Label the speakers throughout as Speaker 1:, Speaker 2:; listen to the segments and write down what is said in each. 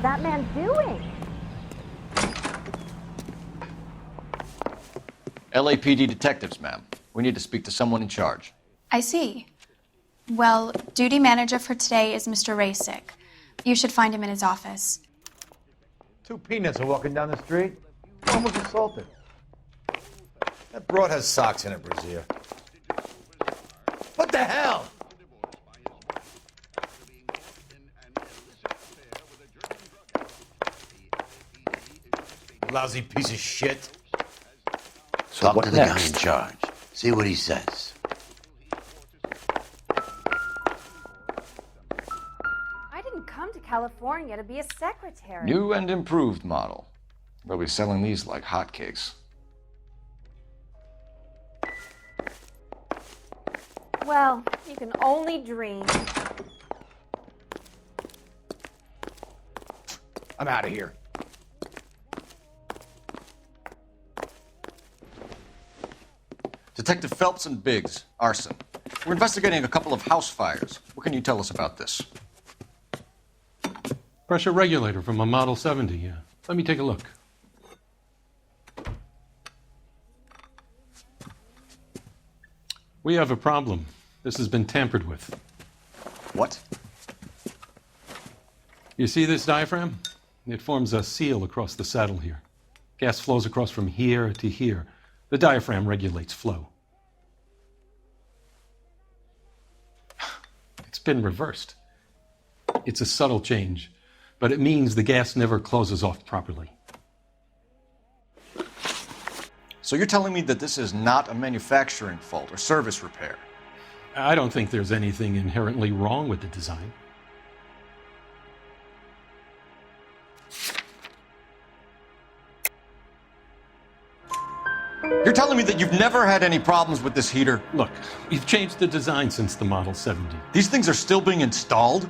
Speaker 1: that man doing?
Speaker 2: LAPD detectives, ma'am. We need to speak to someone in charge.
Speaker 3: I see. Well, duty manager for today is Mr. Rasick. You should find him in his office.
Speaker 4: Two peanuts are walking down the street. Almost assaulted. That broad has socks in it, Brazier. What the hell? Lousy piece of shit.
Speaker 5: So talk to the guy in charge. See what he says.
Speaker 1: I didn't come to California to be a secretary.
Speaker 2: New and improved model. They'll be selling these like hotcakes.
Speaker 1: Well, you can only dream.
Speaker 4: I'm out of here.
Speaker 2: Detective Phelps and Biggs, arson. We're investigating a couple of house fires. What can you tell us about this?
Speaker 6: Pressure regulator from a Model 70, yeah. Let me take a look. We have a problem. This has been tampered with.
Speaker 2: What?
Speaker 6: You see this diaphragm? It forms a seal across the saddle here. Gas flows across from here to here. The diaphragm regulates flow. It's been reversed. It's a subtle change, but it means the gas never closes off properly.
Speaker 2: So you're telling me that this is not a manufacturing fault or service repair?
Speaker 6: I don't think there's anything inherently wrong with the design.
Speaker 2: You're telling me that you've never had any problems with this heater?
Speaker 6: Look, we've changed the design since the Model 70.
Speaker 2: These things are still being installed?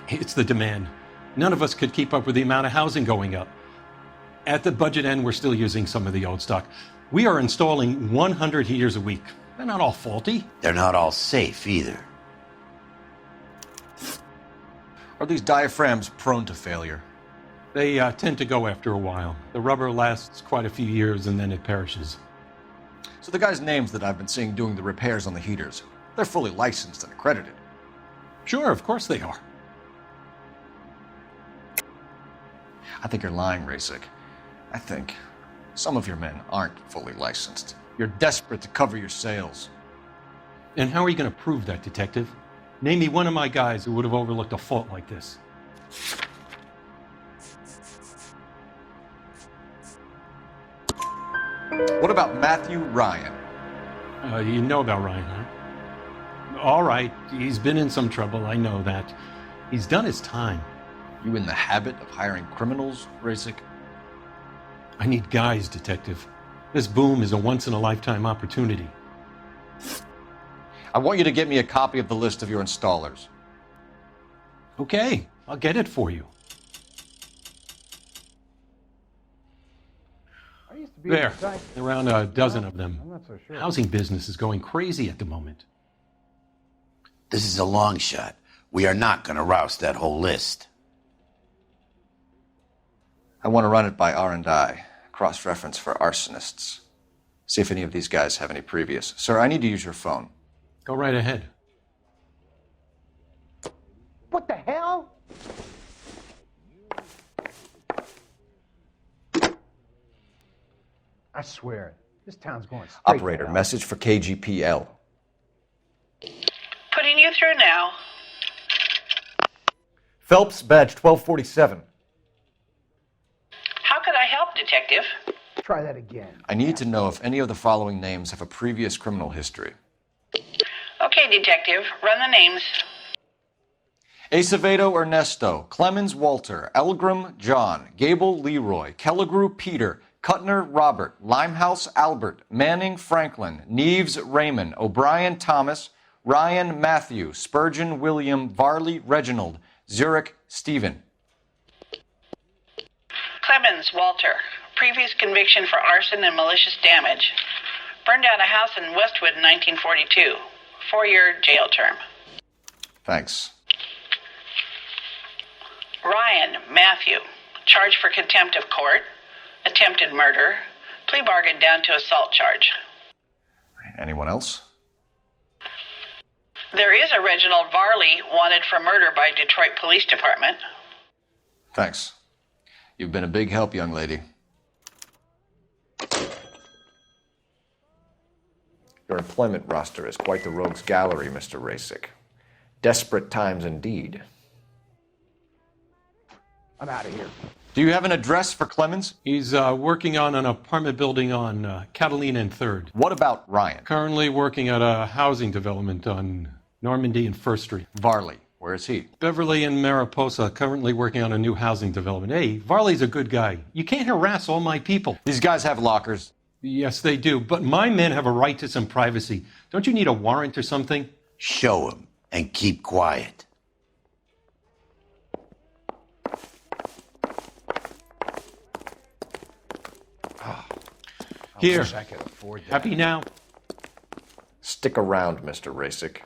Speaker 6: It's the demand. None of us could keep up with the amount of housing going up. At the budget end, we're still using some of the old stock. We are installing 100 heaters a week. They're not all faulty.
Speaker 5: They're not all safe either.
Speaker 2: Are these diaphragms prone to failure?
Speaker 6: They tend to go after a while. The rubber lasts quite a few years and then it perishes.
Speaker 2: So the guys' names that I've been seeing doing the repairs on the heaters, they're fully licensed and accredited.
Speaker 6: Sure, of course they are.
Speaker 2: I think you're lying, Rasick. I think some of your men aren't fully licensed. You're desperate to cover your sales.
Speaker 6: And how are you going to prove that, Detective? Name me one of my guys who would have overlooked a fault like this.
Speaker 2: What about Matthew Ryan?
Speaker 6: You know about Ryan, huh? All right, he's been in some trouble, I know that. He's done his time.
Speaker 2: You in the habit of hiring criminals, Rasick?
Speaker 6: I need guys, Detective. This boom is a once-in-a-lifetime opportunity.
Speaker 2: I want you to get me a copy of the list of your installers.
Speaker 6: Okay, I'll get it for you. There, around a dozen of them.
Speaker 4: I'm not so sure.
Speaker 6: Housing business is going crazy at the moment.
Speaker 5: This is a long shot. We are not going to roust that whole list.
Speaker 2: I want to run it by R&I, cross-reference for arsonists. See if any of these guys have any previous. Sir, I need to use your phone.
Speaker 6: Go right ahead.
Speaker 4: What the hell? I swear, this town's going straight
Speaker 2: Operator,
Speaker 4: down.
Speaker 2: message for KGPL.
Speaker 7: Putting you through now.
Speaker 4: Phelps, badge 1247.
Speaker 7: How could I help, Detective?
Speaker 4: Try that again.
Speaker 2: I need to know if any of the following names have a previous criminal history.
Speaker 7: Okay, Detective, run the names.
Speaker 2: Acevedo Ernesto, Clemens Walter, Elgram John, Gable Leroy, Kelligrew Peter, Kuttner Robert, Limehouse Albert, Manning Franklin, Neves Raymond, O'Brien Thomas, Ryan Matthew, Spurgeon William, Varley Reginald, Zurich Stephen.
Speaker 7: Clemens Walter, previous conviction for arson and malicious damage. Burned down a house in Westwood in 1942. 4-year jail term.
Speaker 2: Thanks.
Speaker 7: Ryan Matthew, Charged for contempt of court, attempted murder, plea bargain down to assault charge.
Speaker 2: Anyone else?
Speaker 7: There is a Reginald Varley wanted for murder by Detroit Police Department.
Speaker 2: Thanks. You've been a big help, young lady. Your employment roster is quite the rogues gallery, Mr. Rasick. Desperate times indeed.
Speaker 8: I'm out of here.
Speaker 2: Do you have an address for Clemens?
Speaker 6: He's working on an apartment building on Catalina and 3rd.
Speaker 2: What about Ryan?
Speaker 6: Currently working at a housing development on Normandy and 1st Street.
Speaker 2: Varley, where is he?
Speaker 6: Beverly and Mariposa, currently working on a new housing development. Hey, Varley's a good guy. You can't harass all my people.
Speaker 2: These guys have lockers.
Speaker 6: Yes, they do, but my men have a right to some privacy. Don't you need a warrant or something?
Speaker 5: Show him and keep quiet.
Speaker 6: Here.
Speaker 8: Wish I could afford that.
Speaker 6: Happy now?
Speaker 2: Stick around, Mr. Rasick.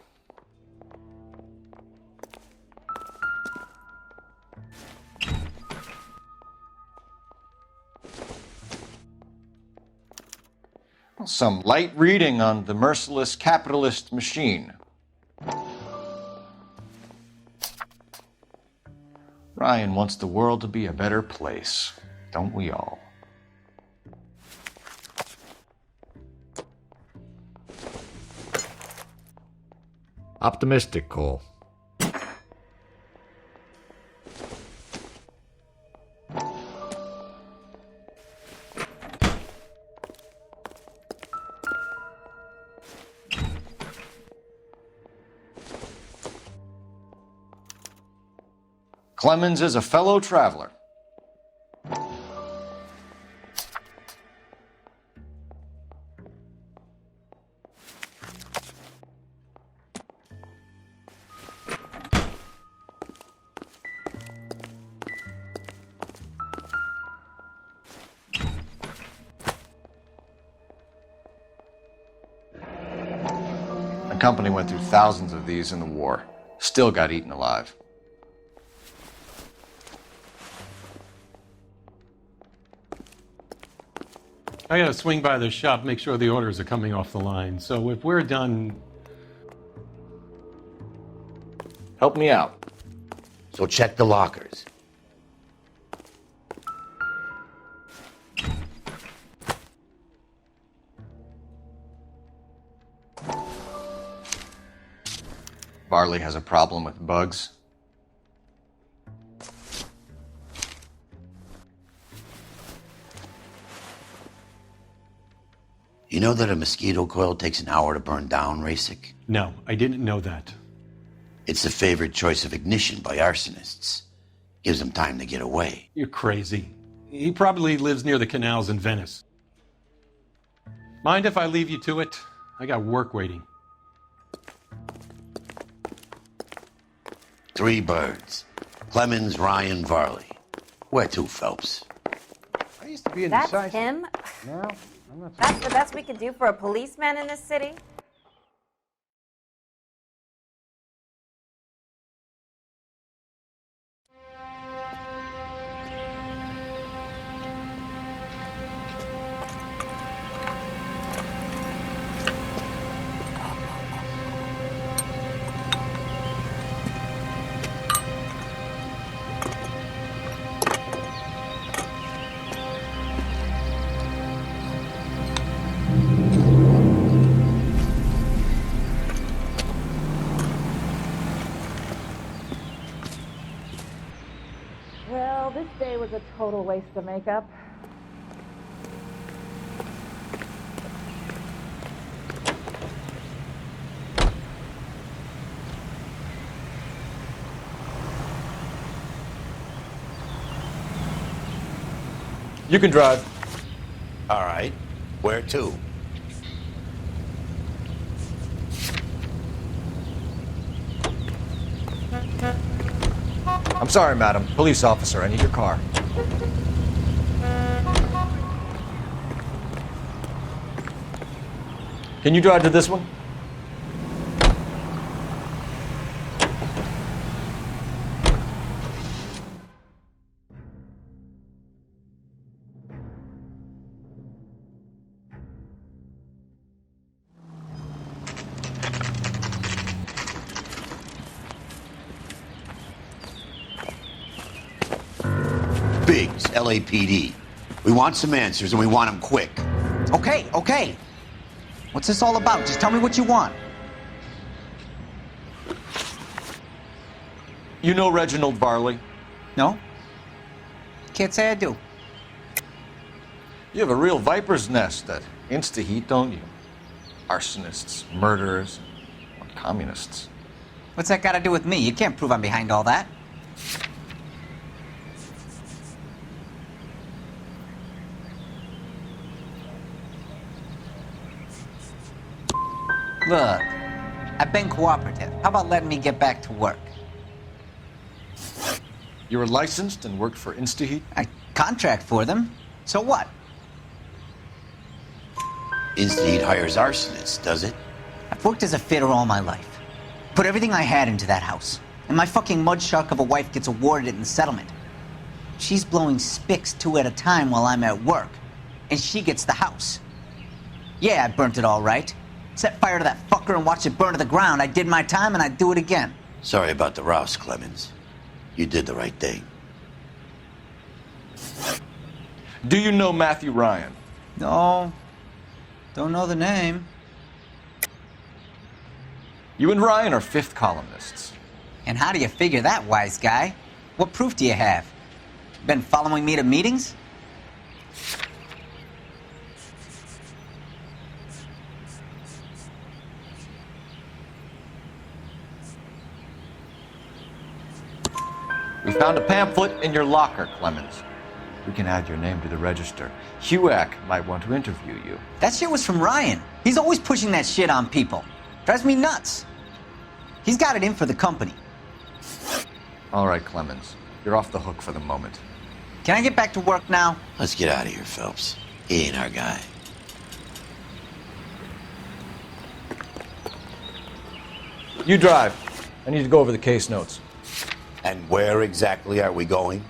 Speaker 2: Some light reading on the merciless capitalist machine. Ryan wants the world to be a better place, don't we all?
Speaker 4: Optimistic, Cole.
Speaker 2: Clemens is a fellow traveler. The company went through thousands of these in the war. Still got eaten alive.
Speaker 6: I gotta swing by the shop, make sure the orders are coming off the line. So if we're done...
Speaker 2: Help me out.
Speaker 5: So check the lockers.
Speaker 2: Varley has a problem with bugs.
Speaker 5: You know that a mosquito coil takes an hour to burn down, Rasick?
Speaker 6: No, I didn't know that.
Speaker 5: It's the favorite choice of ignition by arsonists. Gives them time to get away.
Speaker 6: You're crazy. He probably lives near the canals in Venice. Mind if I leave you to it? I got work waiting.
Speaker 5: 3 birds. Clemens, Ryan, Varley. Where to, Phelps?
Speaker 8: I used to be
Speaker 1: That's
Speaker 8: indecisive.
Speaker 1: him?
Speaker 8: No, I'm not.
Speaker 1: That's the best we could do for a policeman in this city? Well, this day was a total waste of makeup.
Speaker 2: You can drive.
Speaker 5: All right. Where to?
Speaker 2: I'm sorry, madam. Police officer, I need your car. Can you drive to this one?
Speaker 5: Biggs, LAPD. We want some answers, and we want them quick.
Speaker 9: Okay. What's this all about? Just tell me what you want.
Speaker 2: You know Reginald Barley?
Speaker 9: No? Can't say I do.
Speaker 2: You have a real viper's nest at Insta-Heat, don't you? Arsonists, murderers, or communists.
Speaker 9: What's that got to do with me? You can't prove I'm behind all that. Look, I've been cooperative. How about letting me get back to work?
Speaker 2: You were licensed and worked for Insta-Heat?
Speaker 9: I contract for them. So what?
Speaker 5: Insta-Heat hires arsonists, does it?
Speaker 9: I've worked as a fitter all my life. Put everything I had into that house. And my fucking mudshark of a wife gets awarded it in the settlement. She's blowing spics 2 at a time while I'm at work. And she gets the house. Yeah, I burnt it all right. Set fire to that fucker and watched it burn to the ground. I did my time and I'd do it again.
Speaker 5: Sorry about the rouse, Clemens. You did the right thing.
Speaker 2: Do you know Matthew Ryan?
Speaker 9: No. Don't know the name.
Speaker 2: You and Ryan are fifth columnists.
Speaker 9: And how do you figure that, wise guy? What proof do you have? Been following me to meetings?
Speaker 2: We found a pamphlet in your locker, Clemens. We can add your name to the register. HUAC might want to interview you.
Speaker 9: That shit was from Ryan. He's always pushing that shit on people. Drives me nuts. He's got it in for the company.
Speaker 2: All right, Clemens. You're off the hook for the moment.
Speaker 9: Can I get back to work now?
Speaker 5: Let's get out of here, Phelps. He ain't our guy.
Speaker 2: You drive. I need to go over the case notes.
Speaker 5: And where exactly are we going?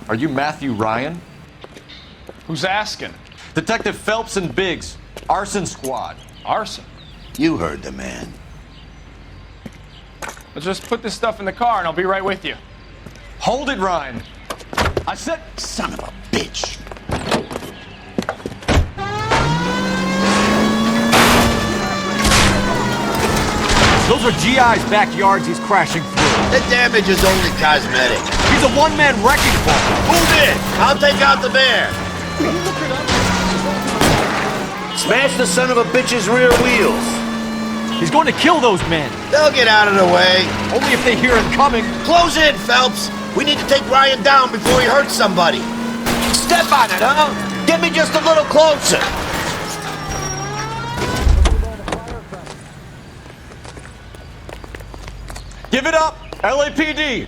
Speaker 2: Are you Matthew Ryan?
Speaker 8: Who's asking?
Speaker 2: Detective Phelps and Biggs, Arson Squad.
Speaker 8: Arson.
Speaker 5: You heard the man.
Speaker 8: Let's just put this stuff in the car and I'll be right with you.
Speaker 2: Hold it, Ryan. I said...
Speaker 5: Son of a bitch.
Speaker 2: Those are GI's backyards he's crashing through.
Speaker 5: The damage is only cosmetic.
Speaker 2: He's a one-man wrecking ball.
Speaker 5: Move in! I'll take out the bear. Smash the son of a bitch's rear wheels.
Speaker 2: He's going to kill those men.
Speaker 5: They'll get out of the way.
Speaker 2: Only if they hear him coming.
Speaker 5: Close in, Phelps. We need to take Ryan down before he hurts somebody. Step on it, huh? Get me just a little closer.
Speaker 2: Give it up, LAPD.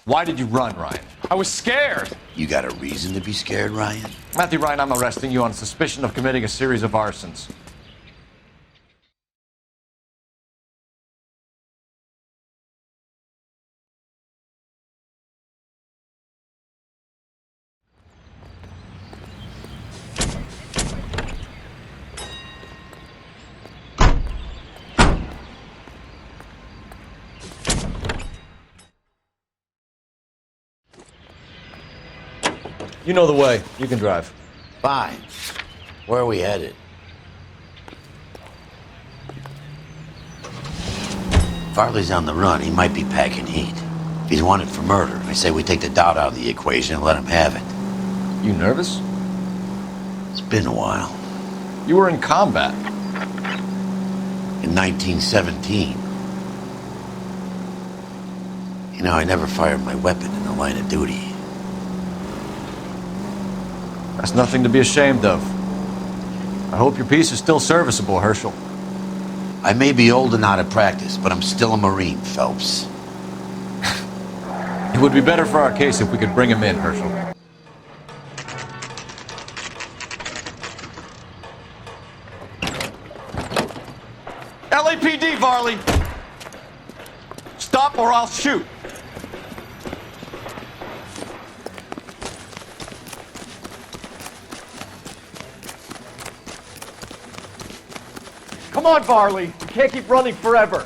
Speaker 2: Why did you run, Ryan?
Speaker 8: I was scared.
Speaker 5: You got a reason to be scared, Ryan?
Speaker 2: Matthew Ryan, I'm arresting you on suspicion of committing a series of arsons. You know the way. You can drive.
Speaker 5: Fine. Where are we headed? Farley's on the run. He might be packing heat. If he's wanted for murder, I say we take the doubt out of the equation and let him have it.
Speaker 2: You nervous?
Speaker 5: It's been a while.
Speaker 2: You were in combat.
Speaker 5: In 1917. You know, I never fired my weapon in the line of duty.
Speaker 2: That's nothing to be ashamed of. I hope your piece is still serviceable, Herschel.
Speaker 5: I may be old and out of practice, but I'm still a Marine, Phelps.
Speaker 2: It would be better for our case if we could bring him in, Herschel. LAPD, Varley! Stop or I'll shoot! Come on, Varley! You can't keep running forever!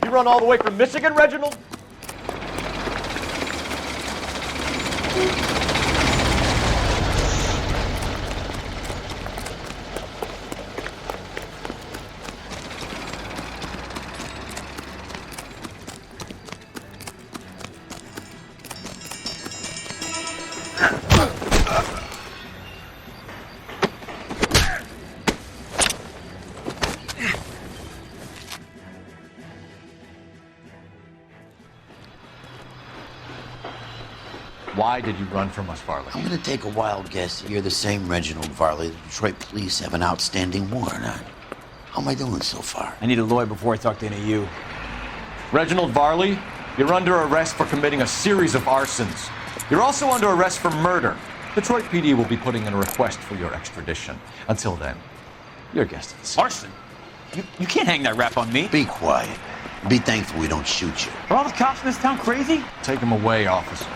Speaker 2: You run all the way from Michigan, Reginald? Why did you run from us, Varley?
Speaker 5: I'm gonna take a wild guess that you're the same Reginald Varley the Detroit police have an outstanding warrant on. How am I doing so far?
Speaker 10: I need a lawyer before I talk to any of you.
Speaker 2: Reginald Varley, you're under arrest for committing a series of arsons. You're also under arrest for murder. Detroit PD will be putting in a request for your extradition. Until then, you're a guest of the scene.
Speaker 10: Arson? You can't hang that rap on me.
Speaker 5: Be quiet. Be thankful we don't shoot you.
Speaker 10: Are all the cops in this town crazy?
Speaker 2: Take him away, officer.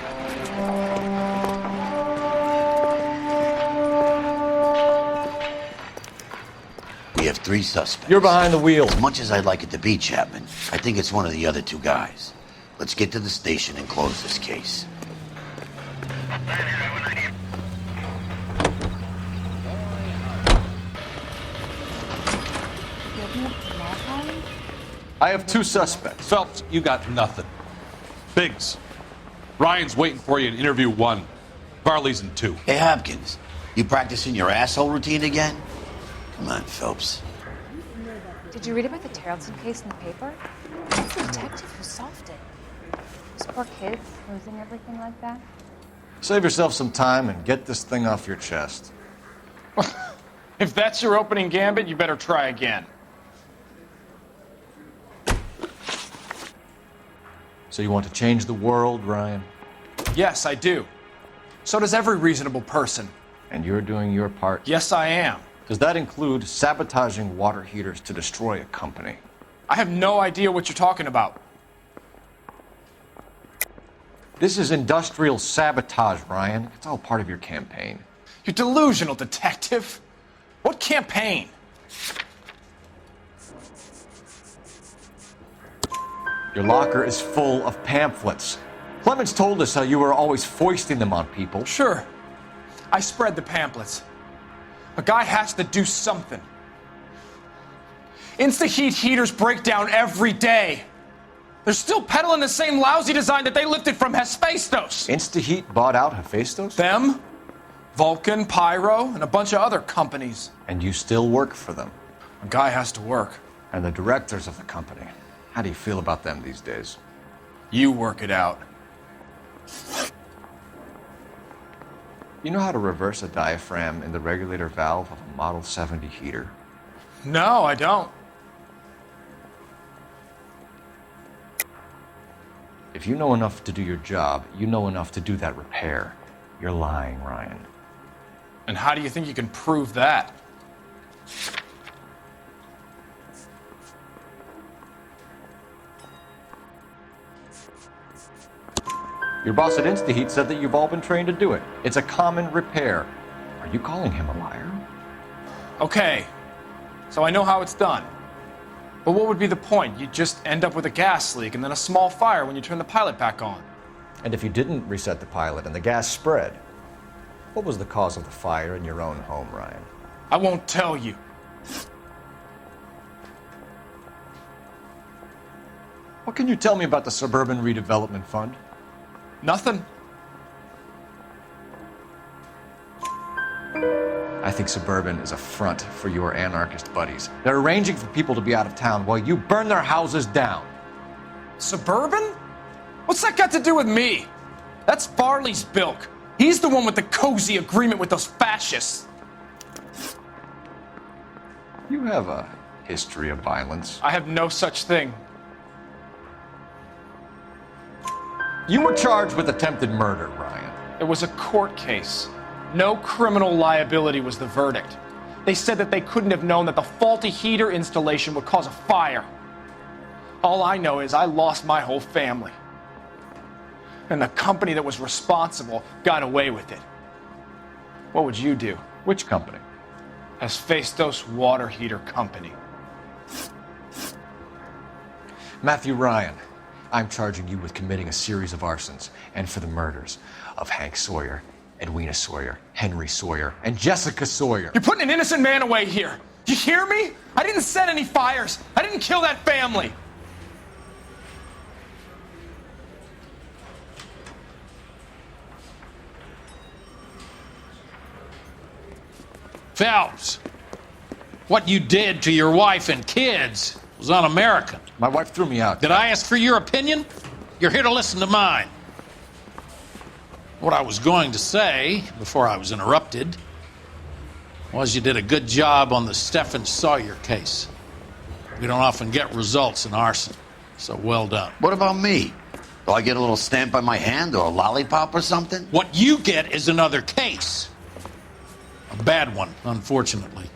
Speaker 5: We have 3 suspects.
Speaker 2: You're behind the wheel.
Speaker 5: As much as I'd like it to be Chapman, I think it's one of the other 2 guys. Let's get to the station and close this case.
Speaker 2: I have 2 suspects.
Speaker 11: Phelps, you got nothing. Biggs, Ryan's waiting for you in interview 1. Varley's in 2.
Speaker 5: Hey, Hopkins, you practicing your asshole routine again? Come on, Phelps.
Speaker 1: Did you read about the Tarleton case in the paper? That's the detective who solved it. Those poor kids losing everything like that.
Speaker 2: Save yourself some time and get this thing off your chest.
Speaker 8: If that's your opening gambit, you better try again.
Speaker 2: So you want to change the world, Ryan?
Speaker 8: Yes, I do. So does every reasonable person.
Speaker 2: And you're doing your part?
Speaker 8: Yes, I am.
Speaker 2: Does that include sabotaging water heaters to destroy a company?
Speaker 8: I have no idea what you're talking about.
Speaker 2: This is industrial sabotage, Ryan. It's all part of your campaign.
Speaker 8: You're delusional, detective. What campaign?
Speaker 2: Your locker is full of pamphlets. Clemens told us how you were always foisting them on people.
Speaker 8: Sure. I spread the pamphlets. A guy has to do something. Insta-heat heaters break down every day. They're still peddling the same lousy design that they lifted from Hephaestus.
Speaker 2: Insta-heat bought out Hephaestus?
Speaker 8: Them, Vulcan, Pyro, and a bunch of other companies.
Speaker 2: And you still work for them?
Speaker 8: A guy has to work.
Speaker 2: And the directors of the company. How do you feel about them these days?
Speaker 8: You work it out.
Speaker 2: You know how to reverse a diaphragm in the regulator valve of a Model 70 heater?
Speaker 8: No, I don't.
Speaker 2: If you know enough to do your job, you know enough to do that repair. You're lying, Ryan.
Speaker 8: And how do you think you can prove that?
Speaker 2: Your boss at InstaHeat said that you've all been trained to do it. It's a common repair. Are you calling him a liar?
Speaker 8: Okay, so I know how it's done. But what would be the point? You'd just end up with a gas leak and then a small fire when you turn the pilot back on.
Speaker 2: And if you didn't reset the pilot and the gas spread, what was the cause of the fire in your own home, Ryan?
Speaker 8: I won't tell you.
Speaker 2: What can you tell me about the Suburban Redevelopment Fund?
Speaker 8: Nothing.
Speaker 2: I think Suburban is a front for your anarchist buddies. They're arranging for people to be out of town while you burn their houses down.
Speaker 8: Suburban? What's that got to do with me? That's Farley's bilk. He's the one with the cozy agreement with those fascists.
Speaker 2: You have a history of violence.
Speaker 8: I have no such thing.
Speaker 2: You were charged with attempted murder, Ryan.
Speaker 8: It was a court case. No criminal liability was the verdict. They said that they couldn't have known that the faulty heater installation would cause a fire. All I know is I lost my whole family. And the company that was responsible got away with it. What would you do?
Speaker 2: Which company?
Speaker 8: Hephaestus Water Heater Company.
Speaker 2: Matthew Ryan, I'm charging you with committing a series of arsons and for the murders of Hank Sawyer, Edwina Sawyer, Henry Sawyer, and Jessica Sawyer.
Speaker 8: You're putting an innocent man away here. You hear me? I didn't set any fires. I didn't kill that family.
Speaker 11: Phelps, what you did to your wife and kids was un-American.
Speaker 2: My wife threw me out.
Speaker 11: Did I ask for your opinion? You're here to listen to mine. What I was going to say, before I was interrupted, was you did a good job on the Stephen Sawyer case. We don't often get results in arson, so well done.
Speaker 5: What about me? Do I get a little stamp on my hand or a lollipop or something?
Speaker 11: What you get is another case. A bad one, unfortunately.